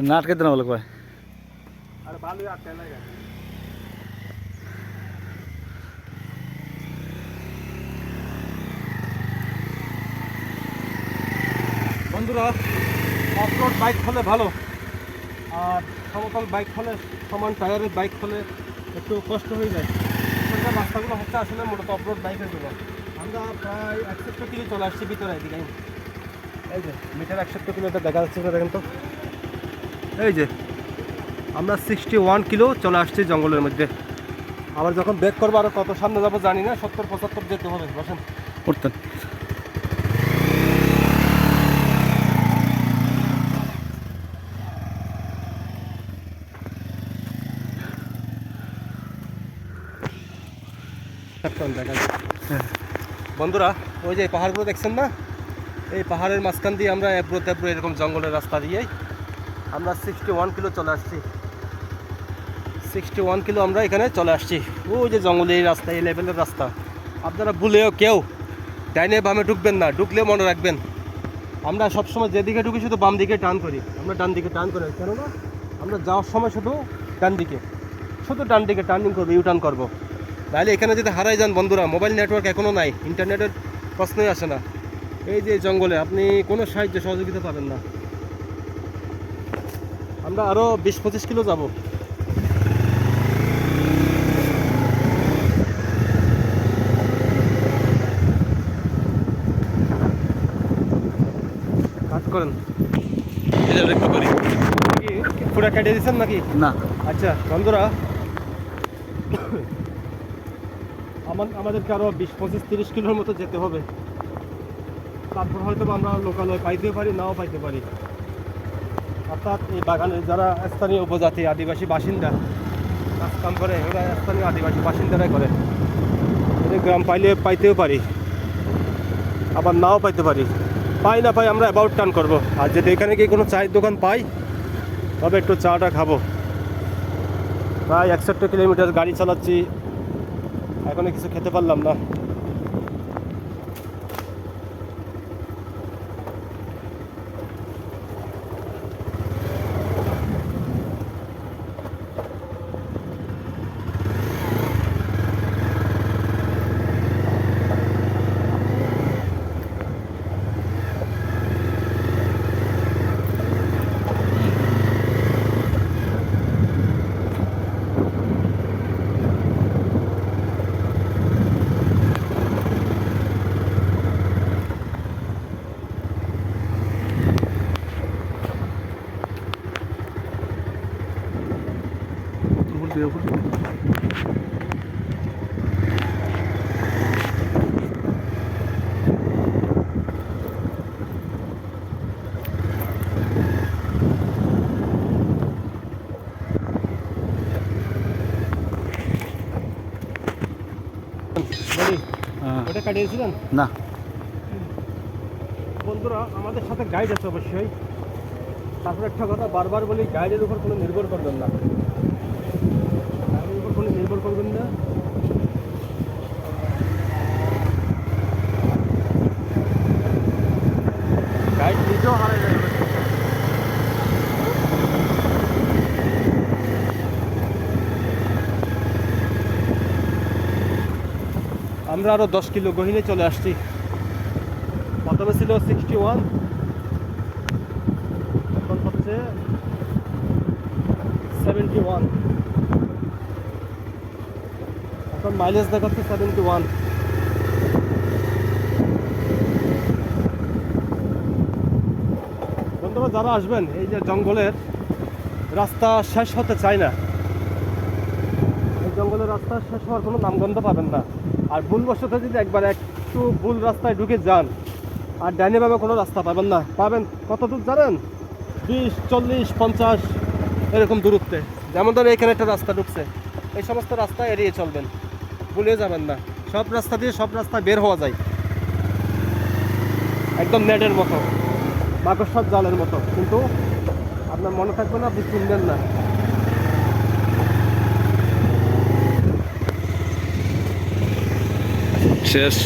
না আটকাইতে না বলে কয় বন্ধুরা, অফরোড বাইক হলে ভালো, আর সমতল বাইক হলে, সমান টায়ারের বাইক হলে একটু কষ্ট হয়ে যায়। এখানকার রাস্তাগুলো হচ্ছে আসলে মূলত অফরোড বাইকের জন্য। আমরা প্রায় 170 কিলো চলে আসছি ভিতরে এদিকে। এই যে মিটার 170 কিলোমিটার দেখা যাচ্ছে না, দেখেন তো। এই যে আমরা 61 কিলো চলে আসছি জঙ্গলের মধ্যে। আবার যখন ব্রেক করবো আরও কত সামনে যাবো জানি না, 70-75 যেতে হবে। বসেন উঠতেন। দেখা যায়। বন্ধুরা, ওই যে পাহাড়গুলো দেখছেন না, এই পাহাড়ের মাঝখান দিয়ে আমরা এবড়ো তেবড়ো এরকম জঙ্গলের রাস্তা দিয়েই আমরা 61 কিলো চলে আসছি। 61 কিলো আমরা এখানে চলে আসছি। ওই যে জঙ্গলের এই রাস্তা, এই লেভেলের রাস্তা। আপনারা ভুলেও কেউ ডাইনে বামে ঢুকবেন না, ঢুকলে মনে রাখবেন আমরা সবসময় যেদিকে ঢুকি শুধু বাম দিকে টার্ন করি, আমরা ডান দিকে টার্ন করি। কেননা আমরা যাওয়ার সময় শুধু ডান দিকে, শুধু ডান দিকে টার্নিং করবো, ইউ টার্ন করবো। নাহলে এখানে যদি হারাই যান বন্ধুরা, মোবাইল নেটওয়ার্ক এখনও নাই, ইন্টারনেটের প্রশ্নই আসে না। এই যে জঙ্গলে আপনি কোনো সাহায্য সহযোগিতা পাবেন না। আমরা আরও 20-25 কিলো যাব। কাজ করেন একটু করি কি পুরো কেটে দিচ্ছেন নাকি? না। আচ্ছা বন্ধুরা, আমাদেরকে আরও 20-25-30 কিলোর মতো যেতে হবে। তারপর হয়তো আমরা লোকালয় পাইতেও পারি, নাও পাইতে পারি। অর্থাৎ এই বাগানের যারা স্থানীয় উপজাতি আদিবাসী বাসিন্দা কাজ কাম করে, ওরা স্থানীয় আদিবাসী বাসিন্দারাই করে। এদের গ্রাম পাইতেও পারি, আবার নাও পাইতে পারি। পাই না পাই আমরা অ্যাবাউট টার্ন করবো। আর যদি এখানে গিয়ে কোনো চায়ের দোকান পাই তবে একটু চাটা খাবো। প্রায় 61 কিলোমিটার গাড়ি চালাচ্ছি, এখনো কিছু খেতে পারলাম না। ওটা কাটিয়েছিলেন না। বন্ধুরা, আমাদের সাথে গাইড আছে অবশ্যই। তারপর একটা কথা বারবার বলি, গাইডের উপর কোনো নির্ভর করবেন না, গাইডের উপর কোনো নির্ভর করবেন না। গাইড নিজেও হারাই যাবে। আমরা আরও 10 কিলো গহীনে চলে আসছি। প্রথমে ছিল 61, এখন হচ্ছে 71। এখন মাইলেজ দেখাচ্ছে 71। বন্ধুরা, যারা আসবেন এই যে জঙ্গলের রাস্তা শেষ হতে চায় না, এই জঙ্গলের রাস্তা শেষ হওয়ার কোনো নামগন্ধ পাবেন না। আর ভুলবশত যদি একবার একটু ভুল রাস্তায় ঢুকে যান আর ডাইনে বামে কোনো রাস্তা পাবেন না। পাবেন কত দূর জানেন? 20-40-50 এরকম দূরত্বে। যেমন ধরো এখানে একটা রাস্তা ঢুকছে, এই সমস্ত রাস্তা এড়িয়ে চলবেন, ভুলে যাবেন না। সব রাস্তা দিয়ে সব রাস্তায় বের হওয়া যায়, একদম নেটের মতো, মাকড়সার জালের মতো। কিন্তু আপনার মনে থাকবে না, আপনি চিনবেন না। শেষ।